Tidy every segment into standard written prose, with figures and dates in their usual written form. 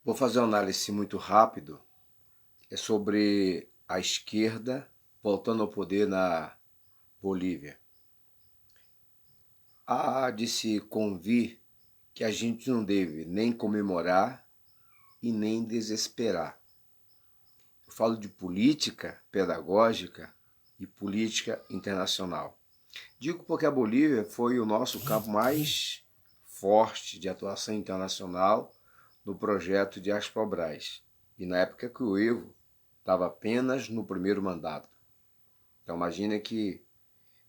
Vou fazer uma análise muito rápido. É sobre a esquerda voltando ao poder na Bolívia. Há de se convir que a gente não deve nem comemorar e nem desesperar. Eu falo de política pedagógica e política internacional. Digo porque a Bolívia foi o nosso campo mais forte de atuação internacional no projeto de Asprobras, e na época que o Evo estava apenas no primeiro mandato. Então imagina que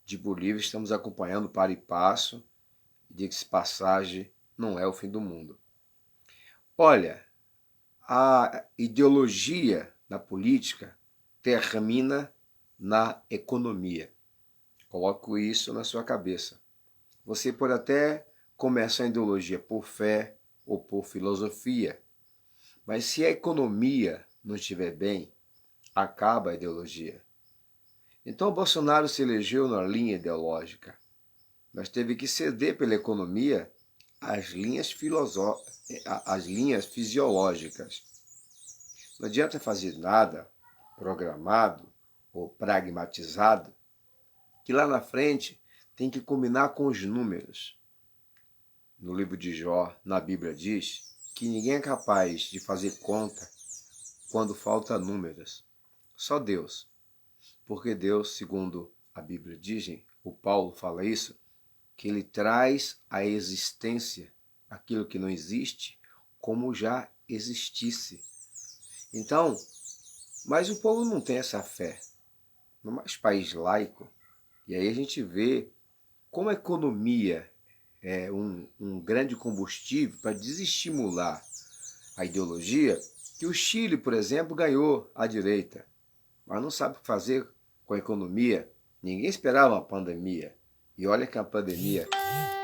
de Bolívia estamos acompanhando para e passo, e diga-se passagem, não é o fim do mundo. Olha, a ideologia da política termina na economia. Coloco isso na sua cabeça. Você pode até começar a ideologia por fé ou por filosofia, mas se a economia não estiver bem, acaba a ideologia. Então o Bolsonaro se elegeu na linha ideológica, mas teve que ceder pela economia as linhas fisiológicas. Não adianta fazer nada programado ou pragmatizado, que lá na frente tem que combinar com os números. No livro de Jó, na Bíblia diz que ninguém é capaz de fazer conta quando falta números. Só Deus. Porque Deus, segundo a Bíblia diz, o Paulo fala isso, que ele traz à existência aquilo que não existe como já existisse. Então, mas o povo não tem essa fé. No mais país laico, e aí a gente vê como a economia é um grande combustível para desestimular a ideologia, que o Chile, por exemplo, ganhou à direita, mas não sabe o que fazer com a economia. Ninguém esperava uma pandemia. E olha que a pandemia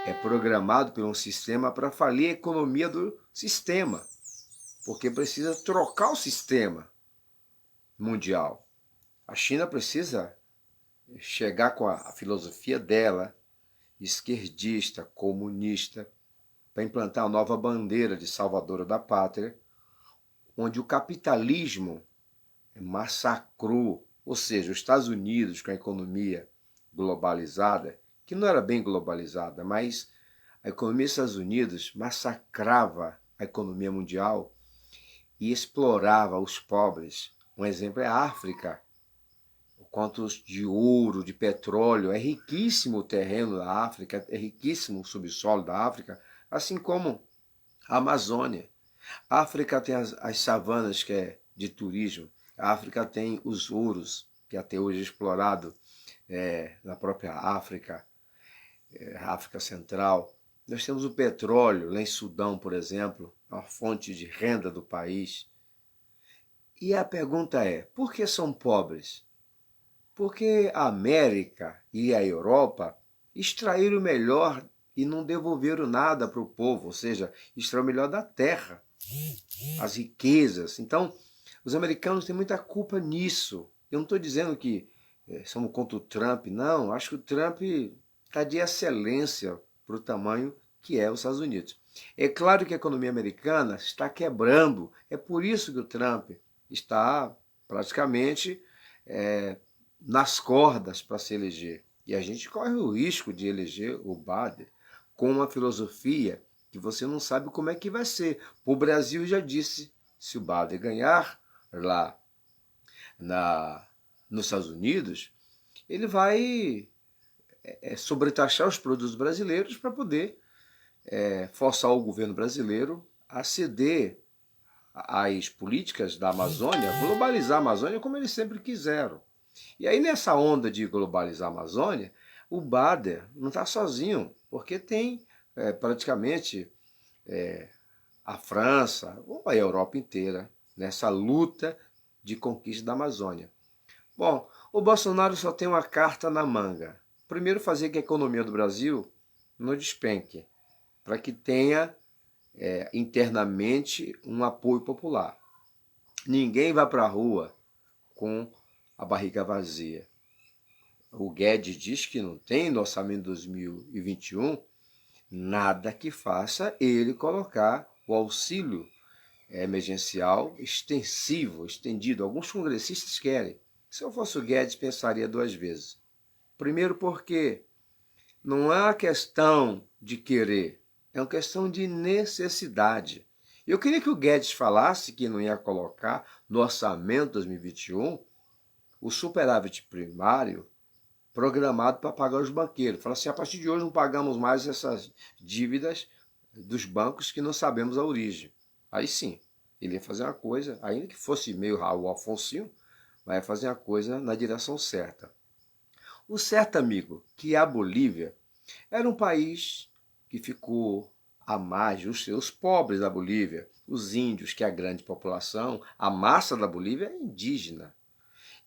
é programado por um sistema para falir a economia do sistema, porque precisa trocar o sistema mundial. A China precisa chegar com a filosofia dela, esquerdista, comunista, para implantar uma nova bandeira de salvadora da pátria, onde o capitalismo massacrou, ou seja, os Estados Unidos com a economia globalizada, que não era bem globalizada, mas a economia dos Estados Unidos massacrava a economia mundial e explorava os pobres. Um exemplo é a África. Quantos de ouro, de petróleo, é riquíssimo o terreno da África, é riquíssimo o subsolo da África, assim como a Amazônia. A África tem as savanas, que é de turismo. A África tem os ouros, que até hoje é explorado na própria África, África Central. Nós temos o petróleo, lá em Sudão, por exemplo, uma fonte de renda do país. E a pergunta é, por que são pobres? Porque a América e a Europa extraíram o melhor e não devolveram nada para o povo, ou seja, extraíram o melhor da terra, as riquezas. Então, os americanos têm muita culpa nisso. Eu não estou dizendo que somos contra o Trump, não. Acho que o Trump está de excelência para o tamanho que é os Estados Unidos. É claro que a economia americana está quebrando. É por isso que o Trump está praticamente nas cordas para se eleger. E a gente corre o risco de eleger o Biden com uma filosofia que você não sabe como é que vai ser. O Brasil já disse, se o Biden ganhar lá nos Estados Unidos, ele vai sobretaxar os produtos brasileiros para poder forçar o governo brasileiro a ceder às políticas da Amazônia, globalizar a Amazônia como eles sempre quiseram. E aí nessa onda de globalizar a Amazônia, o Bader não está sozinho, porque tem praticamente a França, ou a Europa inteira, nessa luta de conquista da Amazônia. Bom, o Bolsonaro só tem uma carta na manga. Primeiro, fazer que a economia do Brasil não despenque, para que tenha internamente um apoio popular. Ninguém vai para a rua com a barriga vazia. O Guedes diz que não tem no orçamento de 2021 nada que faça ele colocar o auxílio emergencial extensivo, estendido. Alguns congressistas querem. Se eu fosse o Guedes, pensaria duas vezes. Primeiro porque não é uma questão de querer, é uma questão de necessidade. Eu queria que o Guedes falasse que não ia colocar no orçamento 2021 o superávit primário programado para pagar os banqueiros. Fala assim, a partir de hoje não pagamos mais essas dívidas dos bancos que não sabemos a origem. Aí sim, ele ia fazer uma coisa, ainda que fosse meio Raul Alfonsinho, mas ia fazer uma coisa na direção certa. O certo, amigo, que a Bolívia era um país que ficou à margem, os pobres da Bolívia, os índios, que é a grande população, a massa da Bolívia é indígena.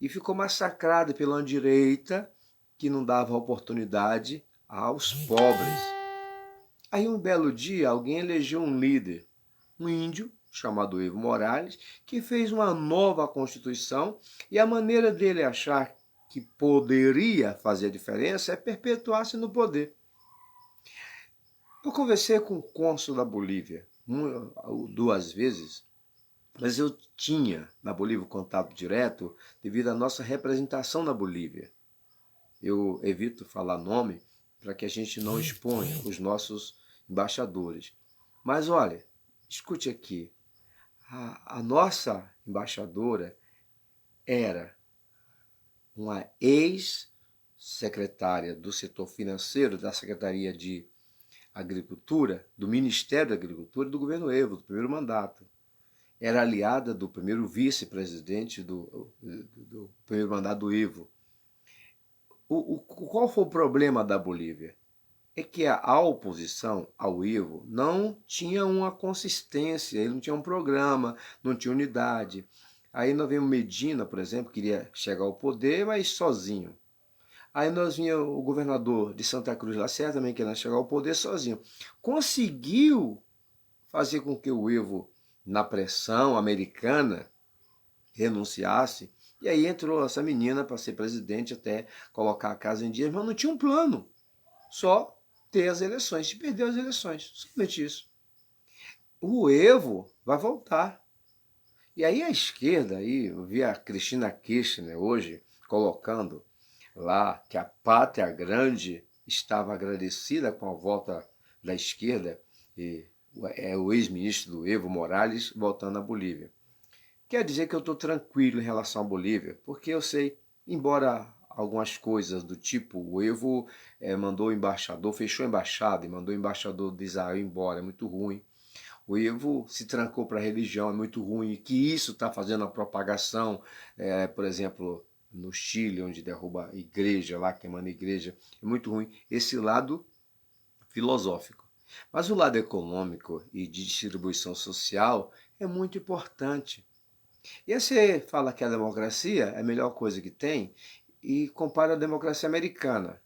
E ficou massacrada pela direita, que não dava oportunidade aos pobres. Aí um belo dia alguém elegeu um líder, um índio, chamado Evo Morales, que fez uma nova constituição e a maneira dele achar que poderia fazer a diferença é perpetuar-se no poder. Eu conversei com o cônsul da Bolívia duas vezes, mas eu tinha na Bolívia o contato direto devido à nossa representação na Bolívia. Eu evito falar nome para que a gente não exponha os nossos embaixadores. Mas olha, escute aqui, a nossa embaixadora era uma ex-secretária do setor financeiro da Secretaria de Agricultura, do Ministério da Agricultura e do governo Evo, do primeiro mandato. Era aliada do primeiro vice-presidente do primeiro mandato do Evo. Qual foi o problema da Bolívia? É que a oposição ao Evo não tinha uma consistência, ele não tinha um programa, não tinha unidade. Aí nós vimos Medina, por exemplo, queria chegar ao poder, mas sozinho. Aí nós vimos o governador de Santa Cruz Lacerda também querendo chegar ao poder sozinho. Conseguiu fazer com que o Evo, na pressão americana, renunciasse. E aí entrou essa menina para ser presidente, até colocar a casa em dias, mas não tinha um plano. Só ter as eleições, e perdeu as eleições. Somente isso. O Evo vai voltar. E aí a esquerda, aí, eu vi a Cristina Kirchner hoje colocando lá que a pátria grande estava agradecida com a volta da esquerda, e é o ex-ministro do Evo Morales voltando à Bolívia. Quer dizer que eu estou tranquilo em relação à Bolívia, porque eu sei, embora algumas coisas do tipo, o Evo mandou o embaixador, fechou a embaixada e mandou o embaixador de Israel embora, é muito ruim. O Evo se trancou para a religião, é muito ruim, e que isso está fazendo a propagação, por exemplo, no Chile, onde derruba a igreja lá, queimando a igreja, é muito ruim. Esse lado filosófico. Mas o lado econômico e de distribuição social é muito importante. E aí você fala que a democracia é a melhor coisa que tem e compara a democracia americana.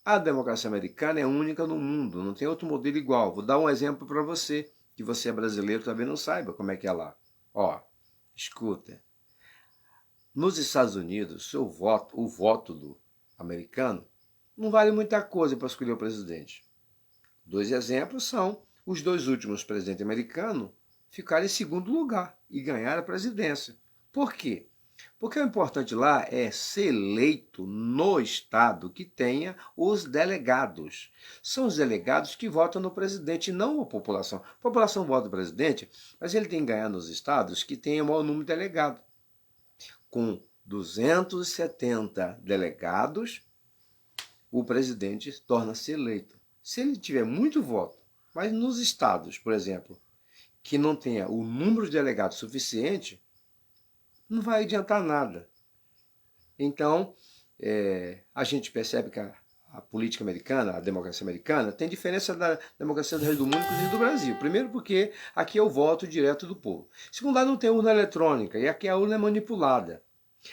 A democracia americana é única no mundo, não tem outro modelo igual. Vou dar um exemplo para você, que você é brasileiro talvez não saiba como é que é lá. Ó, escuta. Nos Estados Unidos, o voto do americano não vale muita coisa para escolher o presidente. Dois exemplos são os dois últimos presidentes americanos ficaram em segundo lugar e ganharam a presidência. Por quê? Porque o importante lá é ser eleito no estado que tenha os delegados. São os delegados que votam no presidente, não a população. A população vota no presidente, mas ele tem que ganhar nos estados que tenham o maior número de delegados. Com 270 delegados, o presidente torna-se eleito. Se ele tiver muito voto, mas nos estados, por exemplo, que não tenha o número de delegados suficiente, não vai adiantar nada. Então, a gente percebe que a política americana, a democracia americana, tem diferença da democracia do Reino do Mundo e do Brasil. Primeiro porque aqui é o voto direto do povo. Segundo, lá não tem urna eletrônica, e aqui a urna é manipulada.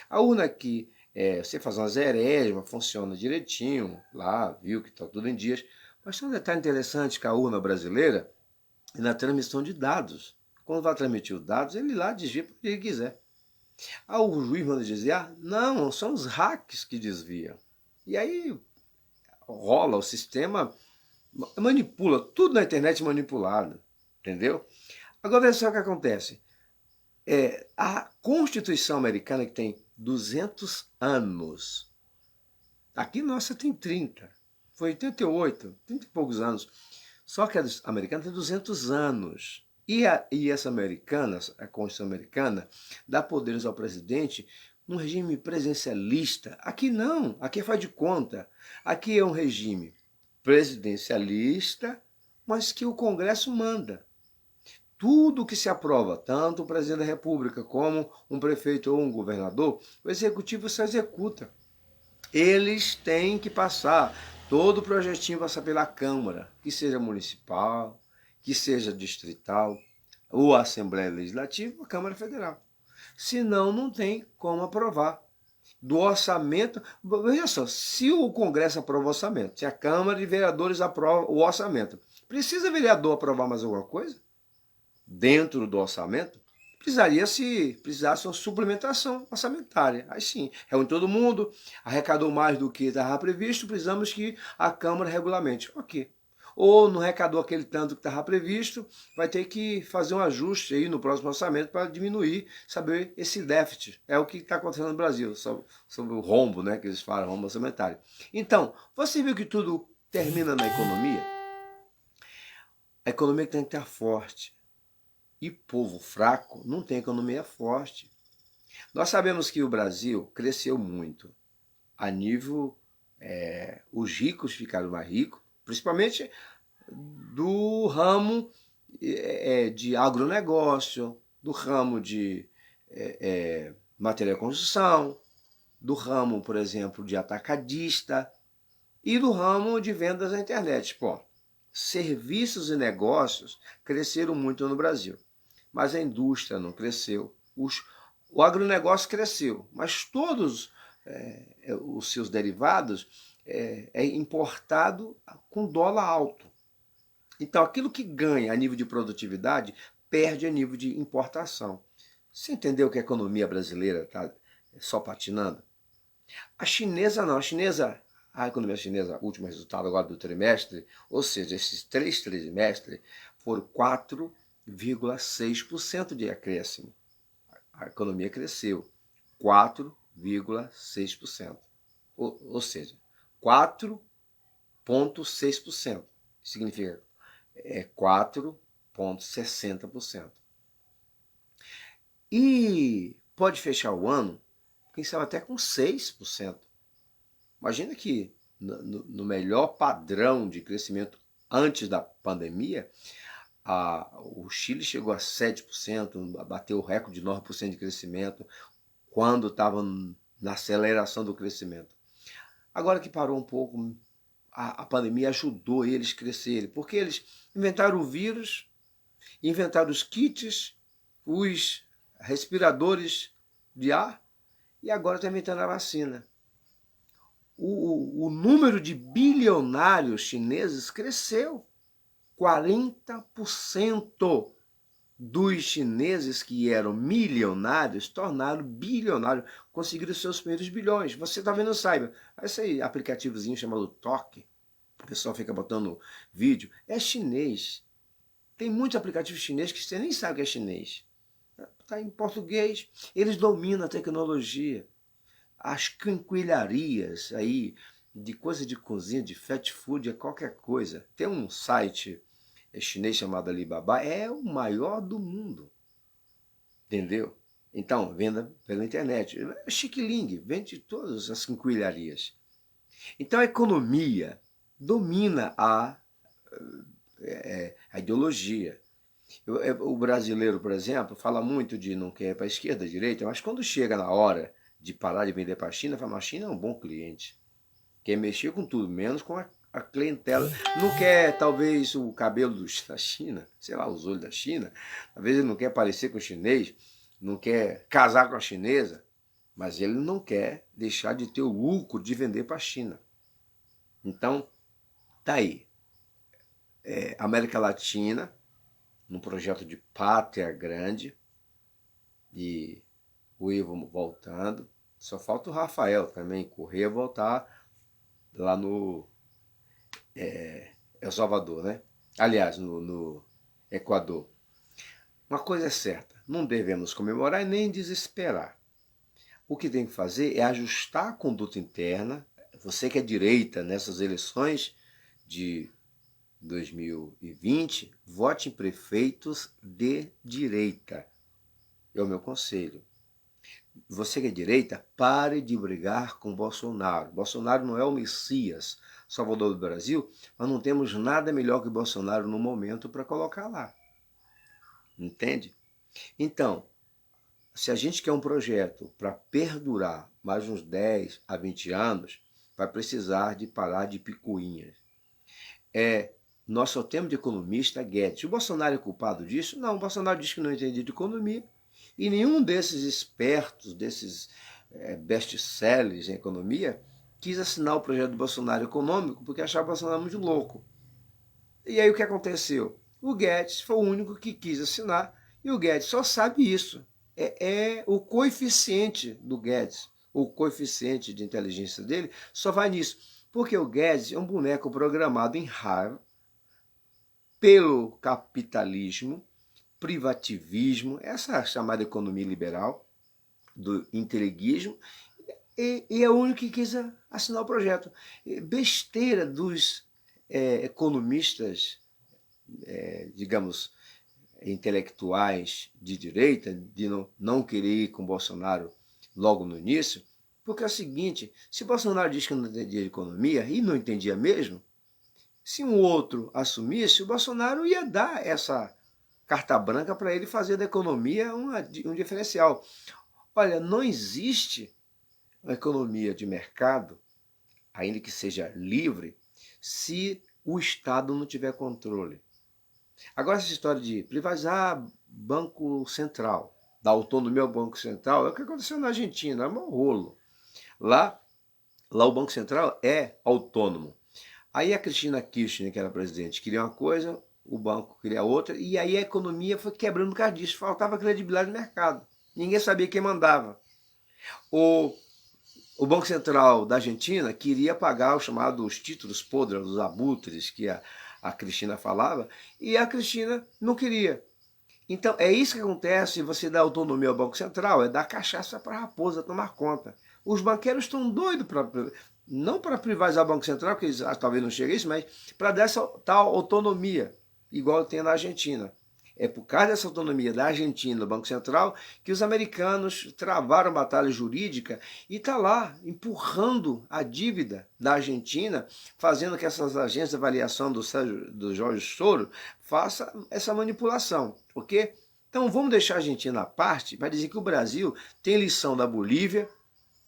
A urna aqui, você faz uma zerésima, funciona direitinho, lá, viu que está tudo em dias. Mas tem um detalhe interessante que a urna brasileira é na transmissão de dados. Quando vai transmitir os dados, ele lá desvia para o que ele quiser. O juiz manda desviar? Não, são os hacks que desviam. E aí rola, o sistema manipula, tudo na internet manipulado, entendeu? Agora veja só o que acontece. A Constituição americana, que tem 200 anos, aqui nossa tem 30, foi 88, 30 e poucos anos. Só que a americana tem 200 anos. E essa americana, a Constituição americana, dá poderes ao presidente num regime presidencialista. Aqui não, aqui faz de conta. Aqui é um regime presidencialista, mas que o Congresso manda. Tudo que se aprova, tanto o presidente da República como um prefeito ou um governador, o executivo só executa. Eles têm que passar, todo o projetinho passar pela Câmara, que seja municipal, que seja distrital, ou a Assembleia Legislativa, ou a Câmara Federal. Senão, não tem como aprovar. Do orçamento, veja só, se o Congresso aprova o orçamento, se a Câmara de Vereadores aprova o orçamento, precisa o vereador aprovar mais alguma coisa dentro do orçamento? Precisasse uma suplementação orçamentária. Aí sim, reúne todo mundo, arrecadou mais do que estava previsto, precisamos que a Câmara regulamente. Ok. Ou não arrecadou aquele tanto que estava previsto, vai ter que fazer um ajuste aí no próximo orçamento para diminuir, saber esse déficit. É o que está acontecendo no Brasil, sobre o rombo, né, que eles falam, rombo orçamentário. Então, você viu que tudo termina na economia? A economia tem que estar forte. E povo fraco não tem economia forte. Nós sabemos que o Brasil cresceu muito. A nível, os ricos ficaram mais ricos, principalmente do ramo de agronegócio, do ramo de material de construção, do ramo, por exemplo, de atacadista e do ramo de vendas na internet. Pô, serviços e negócios cresceram muito no Brasil. Mas a indústria não cresceu, o agronegócio cresceu, mas todos os seus derivados é importado com dólar alto. Então, aquilo que ganha a nível de produtividade perde a nível de importação. Você entendeu que a economia brasileira está só patinando? A chinesa não, a economia chinesa, último resultado agora do trimestre, ou seja, esses 3 trimestres foram 4,6% de acréscimo. A economia cresceu 4,6%. Ou seja, 4,6%. Significa 4,60%. E pode fechar o ano, quem sabe até com 6%. Imagina que no melhor padrão de crescimento antes da pandemia, o Chile chegou a 7%, bateu o recorde de 9% de crescimento quando estava na aceleração do crescimento. Agora que parou um pouco, a pandemia ajudou eles a crescerem, porque eles inventaram o vírus, inventaram os kits, os respiradores de ar e agora estão inventando a vacina. O número de bilionários chineses cresceu. 40% dos chineses que eram milionários tornaram bilionários, conseguiram seus primeiros bilhões. Você talvez não saiba, esse aplicativozinho chamado Toque, o pessoal fica botando vídeo, é chinês. Tem muitos aplicativos chineses que você nem sabe que é chinês. Está em português, eles dominam a tecnologia. As quinquilharias aí, de coisa de cozinha, de fast food, é qualquer coisa. Tem um site chinês chamado Alibaba, é o maior do mundo. Entendeu? Então, venda pela internet. Xiquiling, vende todas as quinquilharias. Então, a economia domina a ideologia. O brasileiro, por exemplo, fala muito de não quer ir para a esquerda, direita, mas quando chega na hora de parar de vender para a China, fala, a China é um bom cliente. Quer mexer com tudo, menos com a clientela. Não quer, talvez, o cabelo da China, sei lá, os olhos da China. Talvez ele não quer parecer com o chinês, não quer casar com a chinesa, mas ele não quer deixar de ter o lucro de vender para a China. Então, tá aí. América Latina, num projeto de pátria grande, e o Ivo voltando. Só falta o Rafael também correr e voltar lá no El Salvador, né? Aliás, no Equador. Uma coisa é certa, não devemos comemorar e nem desesperar. O que tem que fazer é ajustar a conduta interna. Você que é direita nessas eleições de 2020, vote em prefeitos de direita. É o meu conselho. Você que é direita, pare de brigar com Bolsonaro. Bolsonaro não é o Messias, Salvador do Brasil, mas não temos nada melhor que Bolsonaro no momento para colocar lá. Entende? Então, se a gente quer um projeto para perdurar mais uns 10 a 20 anos, vai precisar de parar de picuinhas. Nós só temos de economista Guedes. O Bolsonaro é culpado disso? Não, o Bolsonaro diz que não entende de economia. E nenhum desses espertos, desses best-sellers em economia, quis assinar o projeto do Bolsonaro econômico porque achava o Bolsonaro muito louco. E aí o que aconteceu? O Guedes foi o único que quis assinar e o Guedes só sabe isso. É o coeficiente do Guedes, o coeficiente de inteligência dele só vai nisso. Porque o Guedes é um boneco programado em Harvard pelo capitalismo, privativismo, essa chamada economia liberal, do entreguismo, e é o único que quis assinar o projeto. Besteira dos economistas, digamos, intelectuais de direita, de não querer ir com Bolsonaro logo no início, porque é o seguinte, se Bolsonaro diz que não entendia de economia, e não entendia mesmo, se um outro assumisse, o Bolsonaro ia dar essa carta branca para ele fazer da economia um diferencial. Olha, não existe uma economia de mercado, ainda que seja livre, se o Estado não tiver controle. Agora, essa história de privatizar Banco Central, dar autonomia ao Banco Central, é o que aconteceu na Argentina, é um rolo. Lá o Banco Central é autônomo. Aí a Cristina Kirchner, que era presidente, queria uma coisa, o banco queria outra, e aí a economia foi quebrando por causa disso, faltava credibilidade no mercado. Ninguém sabia quem mandava. O Banco Central da Argentina queria pagar os chamados títulos podres, os abutres, que a Cristina falava, e a Cristina não queria. Então, é isso que acontece se você dá autonomia ao Banco Central, é dar cachaça para a raposa tomar conta. Os banqueiros estão doidos não para privatizar o Banco Central, que eles talvez não cheguem a isso, mas para dar essa tal autonomia, igual tem na Argentina. É por causa dessa autonomia da Argentina, do Banco Central, que os americanos travaram batalha jurídica e está lá empurrando a dívida da Argentina, fazendo que essas agências de avaliação do Jorge Soros faça essa manipulação. Ok? Então vamos deixar a Argentina à parte para dizer que o Brasil tem lição da Bolívia,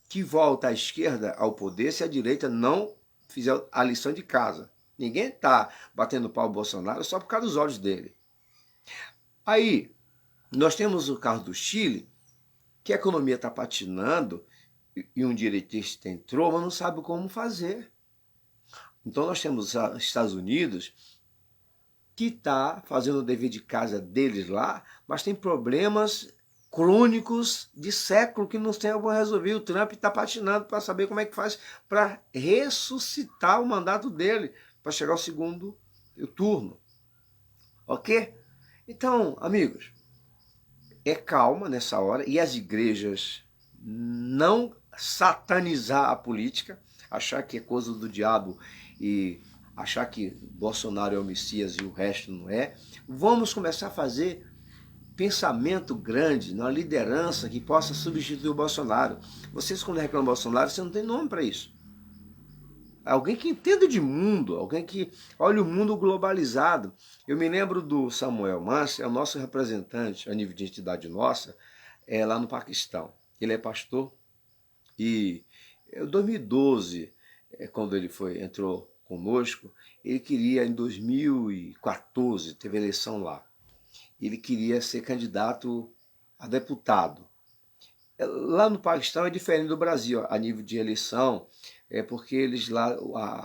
que volta à esquerda ao poder se a direita não fizer a lição de casa. Ninguém está batendo pau no Bolsonaro só por causa dos olhos dele. Aí, nós temos o caso do Chile, que a economia está patinando e um direitista entrou, mas não sabe como fazer. Então nós temos os Estados Unidos, que está fazendo o dever de casa deles lá, mas tem problemas crônicos de século que não tem como resolver. O Trump está patinando para saber como é que faz para ressuscitar o mandato dele, para chegar ao segundo turno. Ok? Então, amigos, é calma nessa hora e as igrejas não satanizar a política, achar que é coisa do diabo e achar que Bolsonaro é o Messias e o resto não é. Vamos começar a fazer pensamento grande na liderança que possa substituir o Bolsonaro. Vocês, quando reclamam do Bolsonaro, você não tem nome para isso. Alguém que entenda de mundo, alguém que olha o mundo globalizado. Eu me lembro do Samuel Manso, é o nosso representante a nível de entidade nossa, lá no Paquistão. Ele é pastor e em 2012, quando ele entrou conosco, ele queria, em 2014, teve eleição lá, ele queria ser candidato a deputado. Lá no Paquistão é diferente do Brasil, a nível de eleição, porque eles lá,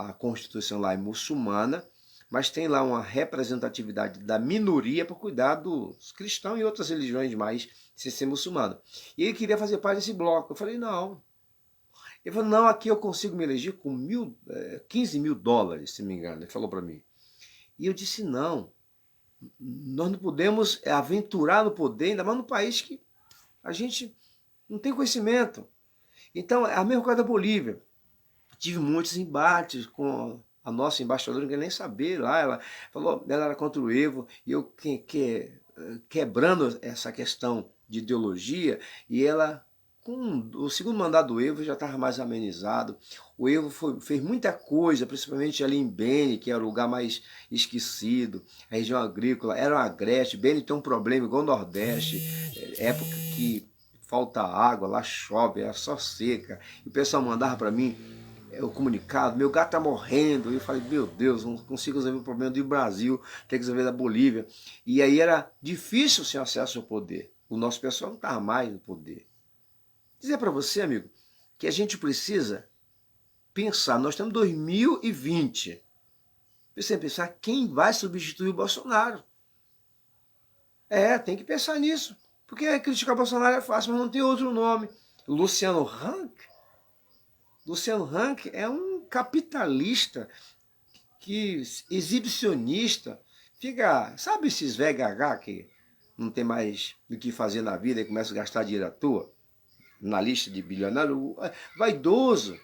a Constituição lá é muçulmana, mas tem lá uma representatividade da minoria para cuidar dos cristãos e outras religiões mais, sem ser muçulmano. E ele queria fazer parte desse bloco. Eu falei, não. Ele falou, não, aqui eu consigo me eleger com 15 mil dólares, se não me engano. Ele falou para mim. E eu disse, não. Nós não podemos aventurar no poder, ainda mais num país que a gente não tem conhecimento. Então, é a mesma coisa da Bolívia. Tive muitos embates com a nossa embaixadora, não queria nem saber lá. Ela falou, ela era contra o Evo, e eu quebrando essa questão de ideologia, e ela, com o segundo mandato do Evo, já estava mais amenizado. O Evo fez muita coisa, principalmente ali em Beni, que era o lugar mais esquecido, a região agrícola, era um agreste. Beni tem um problema igual o Nordeste, época que falta água, lá chove, é só seca. E o pessoal mandava para mim o comunicado, meu gato tá morrendo. E eu falei, meu Deus, não consigo resolver o problema do Brasil, tem que resolver da Bolívia. E aí era difícil sem acesso ao poder. O nosso pessoal não estava mais no poder. Dizer para você, amigo, que a gente precisa pensar, nós estamos em 2020, precisa pensar quem vai substituir o Bolsonaro. Tem que pensar nisso. Porque criticar o Bolsonaro é fácil, mas não tem outro nome. Luciano Huck? Luciano Huck é um capitalista, exibicionista, fica, sabe esses VHH que não tem mais o que fazer na vida e começa a gastar dinheiro à toa, na lista de bilionário, vaidoso.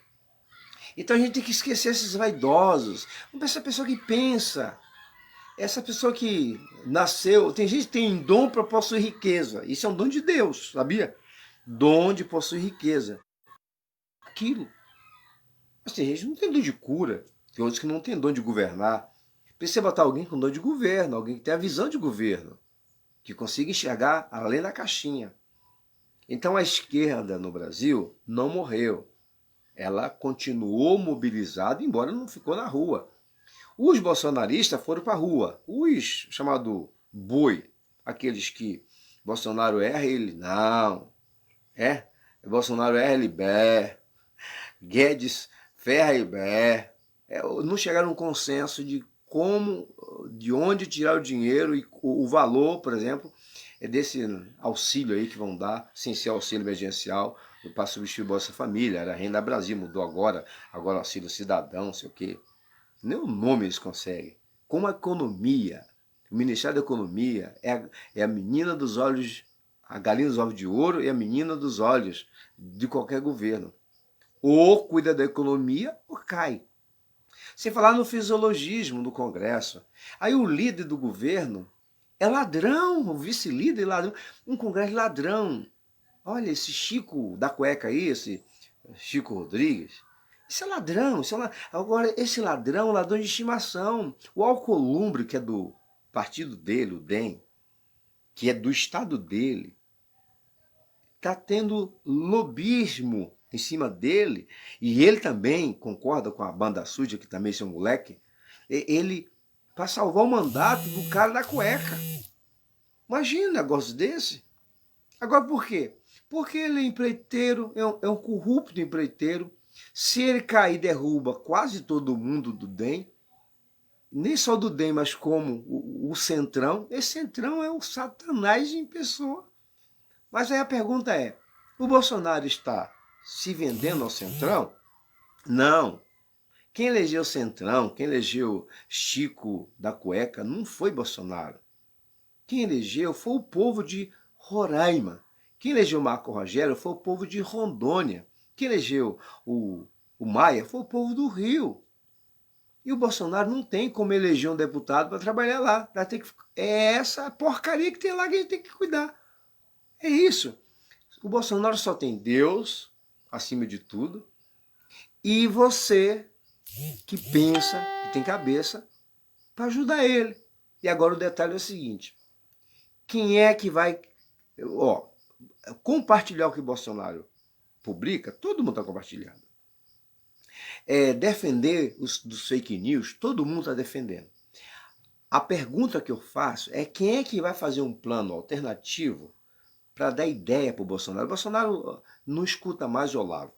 Então a gente tem que esquecer esses vaidosos. Essa pessoa que pensa, essa pessoa que nasceu, tem gente que tem dom para possuir riqueza, isso é um dom de Deus, sabia? Dom de possuir riqueza. Aquilo. Mas tem gente que não tem dom de cura, tem outros que não tem dom de governar. Precisa botar alguém com dom de governo, alguém que tenha a visão de governo, que consiga enxergar além da caixinha. Então a esquerda no Brasil não morreu. Ela continuou mobilizada, embora não ficou na rua. Os bolsonaristas foram para a rua. Os chamados boi, aqueles que Bolsonaro erra, ele não. Bolsonaro erra, ele bé. Guedes ferra e bé. Não chegaram a um consenso de como, de onde tirar o dinheiro e o valor, por exemplo, desse auxílio aí que vão dar, sem ser auxílio emergencial, para substituir Bolsa Família. Era Renda Brasil, mudou agora auxílio cidadão, não sei o quê. Nem o nome eles conseguem. Como a economia, o Ministério da Economia é a menina dos olhos, a galinha dos ovos de ouro e a menina dos olhos de qualquer governo. Ou cuida da economia ou cai. Sem falar no fisiologismo do Congresso. Aí o líder do governo é ladrão, o vice-líder é ladrão, um Congresso ladrão. Olha esse Chico da cueca aí, esse Chico Rodrigues. Isso é ladrão, Agora, esse ladrão de estimação. O Alcolumbre, que é do partido dele, o DEM, que é do estado dele, está tendo lobismo em cima dele, e ele também concorda com a banda suja, que também é um moleque, ele, para salvar o mandato do cara da cueca. Imagina um negócio desse. Agora por quê? Porque ele é empreiteiro, é um corrupto empreiteiro. Se ele cair, derruba quase todo mundo do DEM, nem só do DEM, mas como o Centrão. Esse Centrão é o Satanás em pessoa. Mas aí a pergunta é, o Bolsonaro está se vendendo ao Centrão? Não. Quem elegeu o Centrão, quem elegeu Chico da cueca, não foi Bolsonaro. Quem elegeu foi o povo de Roraima. Quem elegeu Marco Rogério foi o povo de Rondônia. Quem elegeu o Maia foi o povo do Rio. E o Bolsonaro não tem como eleger um deputado para trabalhar lá. É essa porcaria que tem lá que a gente tem que cuidar. É isso. O Bolsonaro só tem Deus acima de tudo e você que pensa, que tem cabeça, para ajudar ele. E agora o detalhe é o seguinte, quem é que vai compartilhar o que o Bolsonaro publica? Todo mundo está compartilhando. Defender dos fake news, todo mundo está defendendo. A pergunta que eu faço é quem é que vai fazer um plano alternativo para dar ideia para o Bolsonaro. O Bolsonaro não escuta mais o Olavo.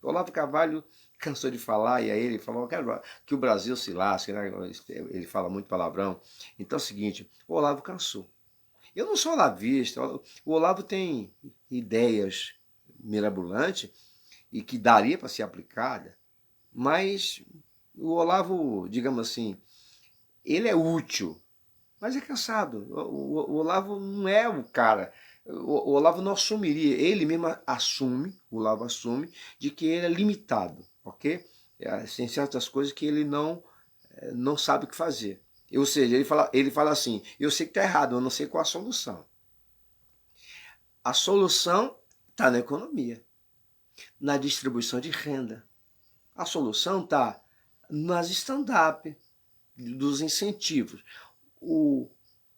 O Olavo Carvalho cansou de falar, e aí ele falou que o Brasil se lasque, né? Ele fala muito palavrão. Então é o seguinte, o Olavo cansou. Eu não sou olavista, o Olavo tem ideias mirabolantes e que daria para ser aplicada, mas o Olavo, digamos assim, ele é útil, mas é cansado. O Olavo não é o cara. O Olavo não assumiria, ele mesmo assume, o Olavo assume, de que ele é limitado, ok? Tem certas coisas que ele não sabe o que fazer. Ou seja, ele fala assim, eu sei que está errado, eu não sei qual a solução. A solução está na economia, na distribuição de renda. A solução está nas stand-up, dos incentivos.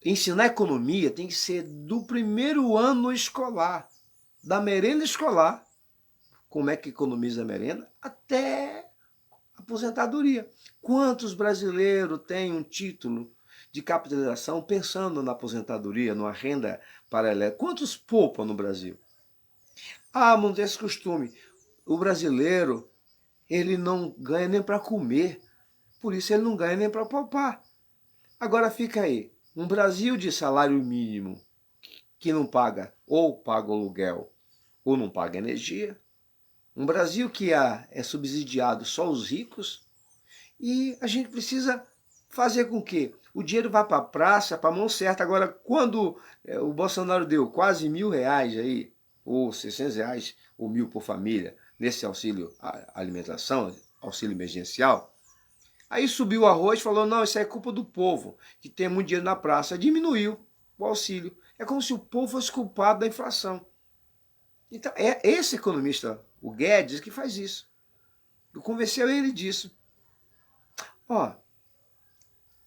Ensinar economia tem que ser do primeiro ano escolar, da merenda escolar, como é que economiza a merenda, até a aposentadoria. Quantos brasileiros têm um título de capitalização pensando na aposentadoria, numa renda paralela? Quantos poupam no Brasil? Ah, não tem esse costume. O brasileiro, ele não ganha nem para comer, por isso ele não ganha nem para poupar. Agora fica aí, um Brasil de salário mínimo que não paga, ou paga aluguel, ou não paga energia. Um Brasil que é subsidiado só os ricos. E a gente precisa fazer com que o dinheiro vá para a praça, para a mão certa. Agora, quando o Bolsonaro deu quase R$1.000 aí, ou R$600, ou 1.000 por família, nesse auxílio alimentação, auxílio emergencial, aí subiu o arroz e falou, não, isso é culpa do povo, que tem muito dinheiro na praça. Diminuiu o auxílio. É como se o povo fosse culpado da inflação. Então, é esse economista, o Guedes, que faz isso. Eu conversei a ele disso. Ó,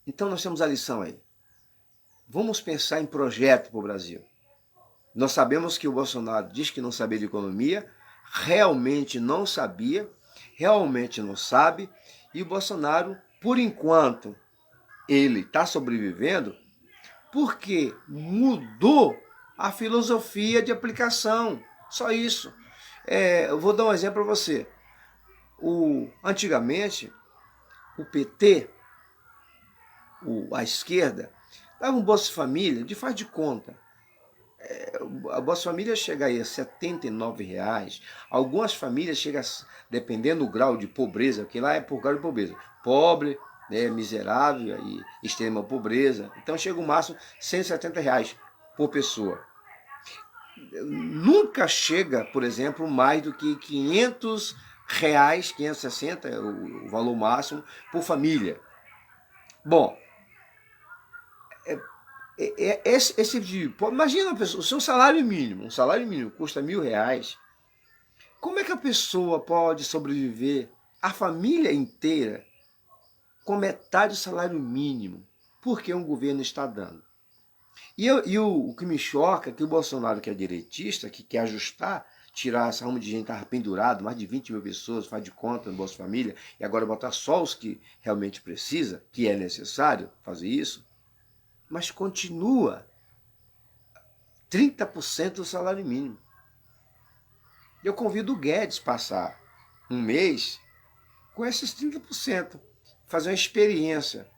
então nós temos a lição aí. Vamos pensar em projeto para o Brasil. Nós sabemos que o Bolsonaro diz que não sabia de economia, realmente não sabia, realmente não sabe, e o Bolsonaro, por enquanto, ele está sobrevivendo porque mudou a filosofia de aplicação. Só isso. Eu vou dar um exemplo para você. Antigamente, o PT, a esquerda, dava um Bolsa Família de faz de conta. A Bolsa Família chega aí a R$79. Algumas famílias chegam, dependendo do grau de pobreza, porque lá é por grau de pobreza. Pobre, né, miserável e extrema pobreza. Então chega o máximo R$170 por pessoa. Nunca chega, por exemplo, mais do que R$500, 560 é o valor máximo por família. Bom, esse tipo de... Imagina uma pessoa, o seu salário mínimo, um salário mínimo custa R$1.000. Como é que a pessoa pode sobreviver, a família inteira, com metade do salário mínimo? Porque um governo está dando. O que me choca é que o Bolsonaro, que é direitista, que quer ajustar, tirar essa rama de gente que estava pendurado, mais de 20 mil pessoas, faz de conta no Bolsa Família, e agora botar só os que realmente precisa, que é necessário fazer isso, mas continua 30% do salário mínimo. Eu convido o Guedes passar um mês com esses 30%, fazer uma experiência.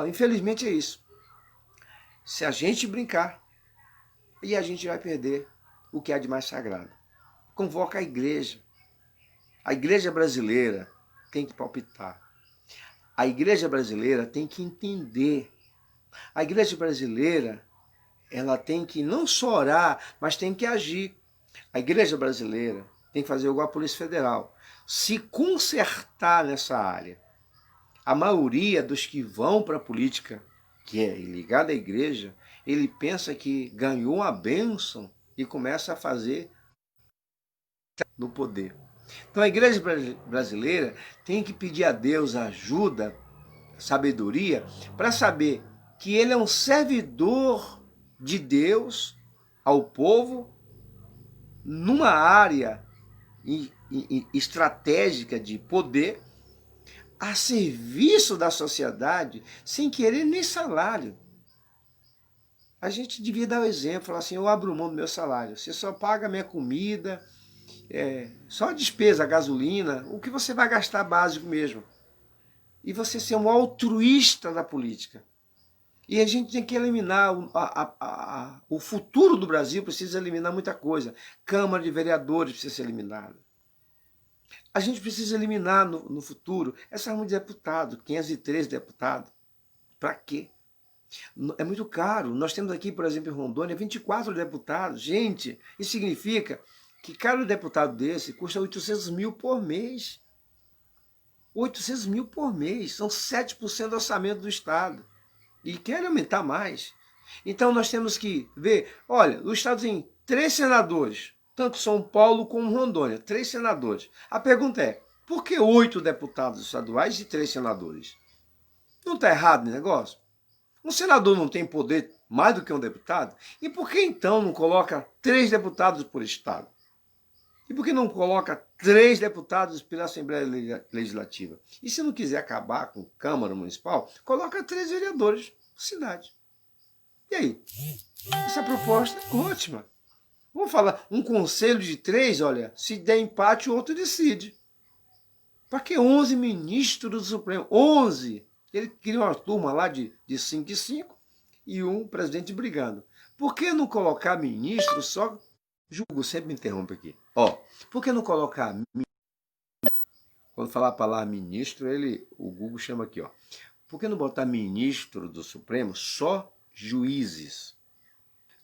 Infelizmente é isso. Se a gente brincar, e a gente vai perder o que há de mais sagrado. Convoca a igreja. A igreja brasileira tem que palpitar. A igreja brasileira tem que entender. A igreja brasileira, ela tem que não só orar, mas tem que agir. A igreja brasileira tem que fazer igual a Polícia Federal. Se consertar nessa área. A maioria dos que vão para a política, que é ligada à igreja, ele pensa que ganhou uma bênção e começa a fazer no poder. Então a igreja brasileira tem que pedir a Deus ajuda, sabedoria, para saber que ele é um servidor de Deus ao povo numa área estratégica de poder, a serviço da sociedade, sem querer nem salário. A gente devia dar o exemplo, falar assim, eu abro mão do meu salário, você só paga a minha comida, só a despesa, a gasolina, o que você vai gastar básico mesmo. E você ser um altruísta da política. E a gente tem que eliminar, o futuro do Brasil precisa eliminar muita coisa. Câmara de Vereadores precisa ser eliminada. A gente precisa eliminar no futuro essa rama de deputado, 513 deputados. Para quê? É muito caro. Nós temos aqui, por exemplo, em Rondônia, 24 deputados. Gente, isso significa que cada deputado desse custa 800 mil por mês. 800 mil por mês. São 7% do orçamento do Estado. E querem aumentar mais. Então nós temos que ver, olha, o Estado tem 3 senadores, tanto São Paulo como Rondônia, 3 senadores. A pergunta é, por que 8 deputados estaduais e 3 senadores? Não está errado o negócio? Um senador não tem poder mais do que um deputado? E por que então não coloca 3 deputados por estado? E por que não coloca 3 deputados pela Assembleia Legislativa? E se não quiser acabar com a Câmara Municipal, coloca 3 vereadores por cidade. E aí? Essa proposta é ótima. Vamos falar, um conselho de 3, olha, se der empate, o outro decide. Para que 11 ministros do Supremo? 11! Ele queria uma turma lá de 5 e 5 e um presidente brigando. Por que não colocar ministro só? Julgo, sempre me interrompe aqui. Ó, por que não colocar... Quando falar a palavra ministro, o Google chama aqui, ó. Por que não botar ministro do Supremo só juízes?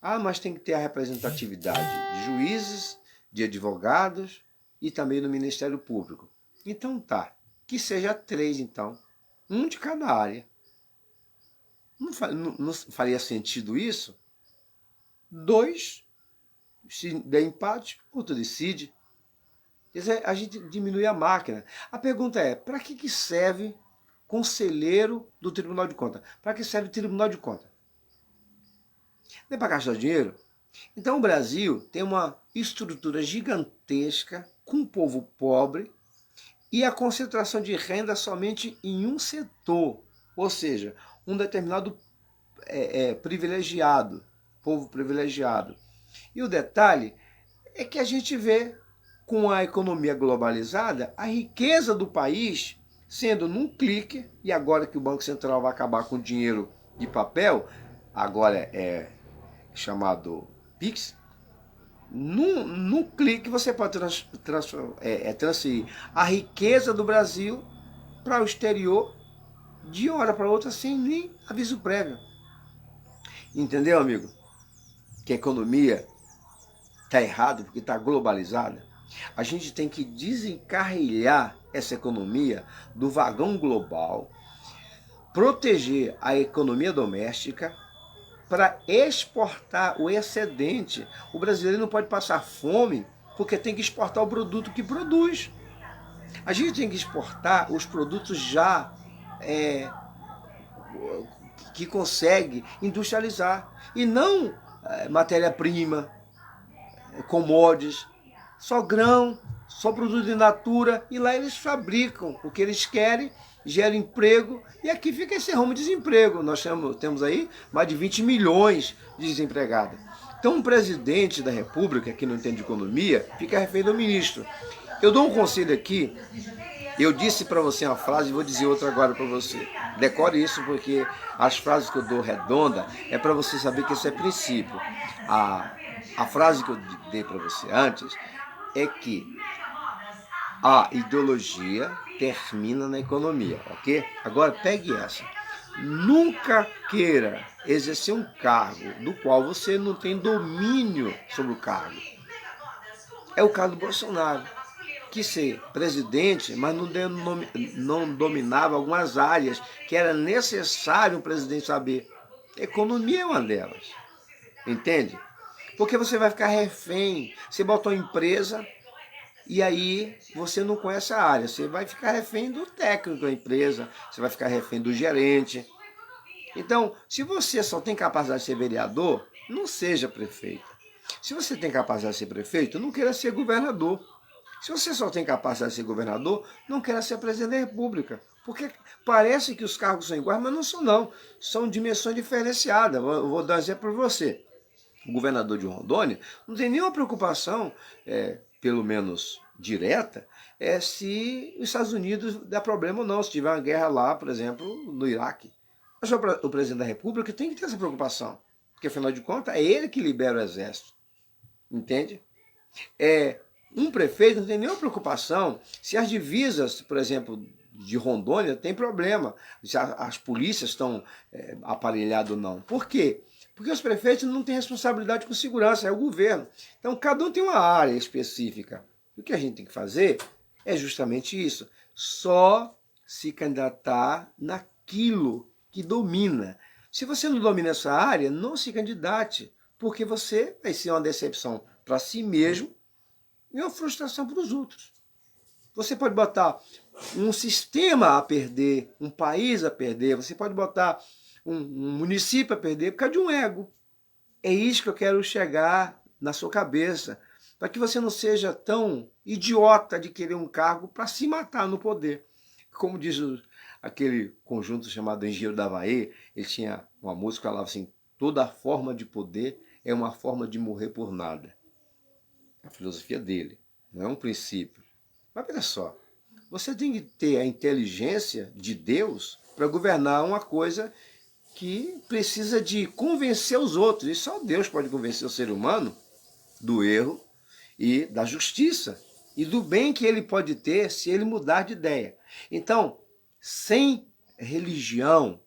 Ah, mas tem que ter a representatividade de juízes, de advogados e também do Ministério Público. Então tá, que seja 3 então. Um de cada área. Não faria sentido isso? 2, se der empate, outro decide. Quer dizer, a gente diminui a máquina. A pergunta é, para que serve conselheiro do Tribunal de Contas? Para que serve o Tribunal de Contas? Não é para gastar dinheiro? Então o Brasil tem uma estrutura gigantesca, com um povo pobre, e a concentração de renda somente em um setor, ou seja, um determinado privilegiado, povo privilegiado. E o detalhe é que a gente vê, com a economia globalizada, a riqueza do país sendo num clique, e agora que o Banco Central vai acabar com o dinheiro de papel, agora é chamado Pix, num clique você pode transferir a riqueza do Brasil para o exterior de uma hora para outra sem nem aviso prévio. Entendeu, amigo? Que a economia está errada porque está globalizada. A gente tem que desencarrilhar essa economia do vagão global, proteger a economia doméstica, para exportar o excedente. O brasileiro não pode passar fome porque tem que exportar o produto que produz. A gente tem que exportar os produtos já que consegue industrializar e não matéria-prima, commodities, só grão, só produto in natura, e lá eles fabricam o que eles querem, gera emprego, e aqui fica esse ramo de desemprego. Nós temos aí mais de 20 milhões de desempregados. Então um presidente da República que não entende economia fica refém do ministro. Eu dou um conselho aqui, eu disse para você uma frase e vou dizer outra agora para você. Decore isso porque as frases que eu dou redonda é para você saber que isso é princípio. A frase que eu dei para você antes é que a ideologia termina na economia, ok? Agora pegue essa. Nunca queira exercer um cargo do qual você não tem domínio sobre o cargo. É o caso do Bolsonaro, que ser presidente, mas não dominava algumas áreas que era necessário um presidente saber. Economia é uma delas, entende? Porque você vai ficar refém. Você botou uma empresa e aí você não conhece a área. Você vai ficar refém do técnico da empresa, você vai ficar refém do gerente. Então, se você só tem capacidade de ser vereador, não seja prefeito. Se você tem capacidade de ser prefeito, não queira ser governador. Se você só tem capacidade de ser governador, não queira ser presidente da República. Porque parece que os cargos são iguais, mas não são não. São dimensões diferenciadas. Eu vou dar um exemplo para você. O governador de Rondônia não tem nenhuma preocupação, pelo menos direta, se os Estados Unidos dá problema ou não, se tiver uma guerra lá, por exemplo, no Iraque. Mas o presidente da República tem que ter essa preocupação, porque afinal de contas é ele que libera o exército, entende? Um prefeito não tem nenhuma preocupação se as divisas, por exemplo, de Rondônia tem problema, se as polícias estão aparelhadas ou não. Por quê? Porque os prefeitos não têm responsabilidade com segurança, é o governo. Então, cada um tem uma área específica. O que a gente tem que fazer é justamente isso. Só se candidatar naquilo que domina. Se você não domina essa área, não se candidate, porque você vai ser uma decepção para si mesmo e uma frustração para os outros. Você pode botar um sistema a perder, um país a perder, você pode botar um município a perder por causa de um ego. É isso que eu quero chegar na sua cabeça, para que você não seja tão idiota de querer um cargo para se matar no poder. Como diz aquele conjunto chamado Engenheiro da Havaí, ele tinha uma música que falava assim: toda forma de poder é uma forma de morrer por nada. A filosofia dele, não é um princípio. Mas olha só, você tem que ter a inteligência de Deus para governar uma coisa que precisa de convencer os outros. E só Deus pode convencer o ser humano do erro e da justiça e do bem que ele pode ter se ele mudar de ideia. Então, sem religião,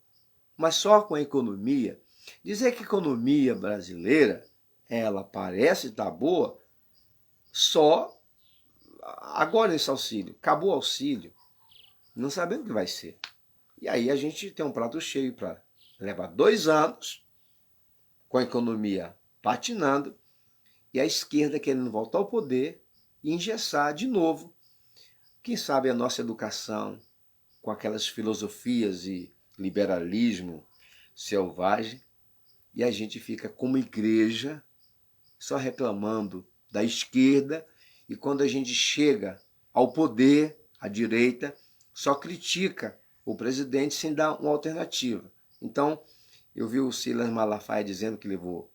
mas só com a economia, dizer que a economia brasileira, ela parece estar boa, só agora esse auxílio, acabou o auxílio, não sabemos o que vai ser. E aí a gente tem um prato cheio para levar 2 anos com a economia patinando e a esquerda querendo voltar ao poder e engessar de novo, quem sabe, a nossa educação com aquelas filosofias e liberalismo selvagem, e a gente fica como igreja só reclamando da esquerda, e quando a gente chega ao poder, à direita, só critica o presidente sem dar uma alternativa. Então, eu vi o Silas Malafaia dizendo que levou,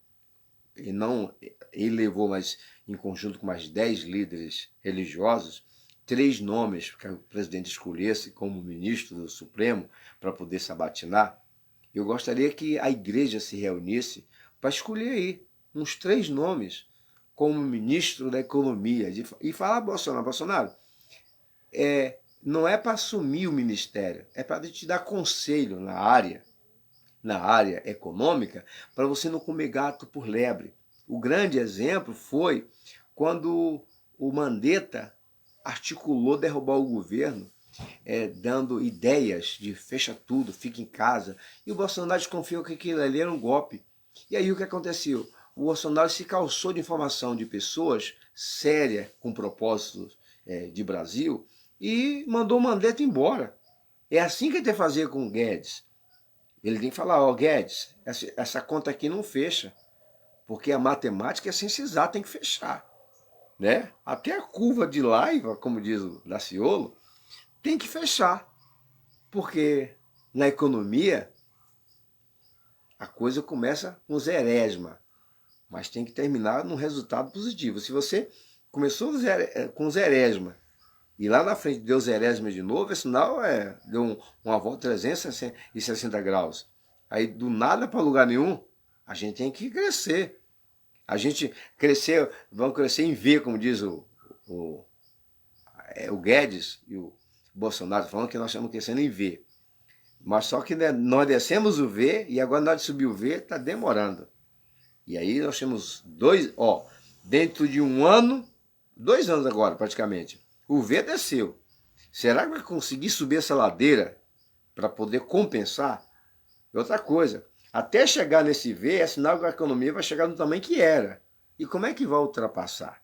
e não ele levou, mas em conjunto com mais 10 líderes religiosos, 3 nomes que o presidente escolhesse como ministro do Supremo para poder sabatinar. Eu gostaria que a igreja se reunisse para escolher aí uns 3 nomes como ministro da economia e falar: Bolsonaro, não é para assumir o ministério, é para te dar conselho na área econômica, para você não comer gato por lebre. O grande exemplo foi quando o Mandetta articulou derrubar o governo, dando ideias de fecha tudo, fica em casa, e o Bolsonaro desconfiou que aquilo ali era um golpe. E aí o que aconteceu? O Bolsonaro se calçou de informação de pessoas sérias, com propósitos de Brasil, e mandou o Mandetta embora. É assim que ele tem que fazer com o Guedes. Ele tem que falar: ó, Guedes, essa conta aqui não fecha, porque a matemática é ciência exata, tem que fechar. Né? Até a curva de Laiva, como diz o Daciolo, tem que fechar. Porque na economia a coisa começa com zeresma, mas tem que terminar num resultado positivo. Se você começou com zeresma e lá na frente deu zeresma de novo, é sinal, deu uma volta 360 graus. Aí do nada para lugar nenhum, a gente tem que crescer. A gente vamos crescer em V, como diz o Guedes e o Bolsonaro, falando que nós estamos crescendo em V. Mas só que, né, nós descemos o V e agora nós de subir o V está demorando. E aí nós temos dentro de 1 ano, 2 anos agora praticamente, o V desceu. Será que vai conseguir subir essa ladeira para poder compensar? E outra coisa, até chegar nesse V, é sinal que a economia vai chegar no tamanho que era. E como é que vai ultrapassar?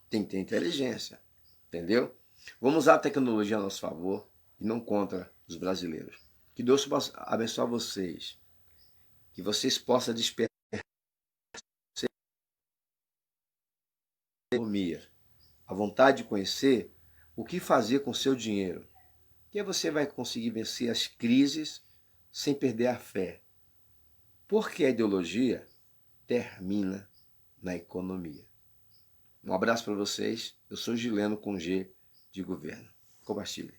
Tem que ter inteligência, entendeu? Vamos usar a tecnologia a nosso favor e não contra os brasileiros. Que Deus possa abençoar vocês. Que vocês possam despertar a vontade de conhecer o que fazer com o seu dinheiro. Que aí você vai conseguir vencer as crises sem perder a fé. Porque a ideologia termina na economia. Um abraço para vocês. Eu sou Gileno com G de Governo. Compartilhe.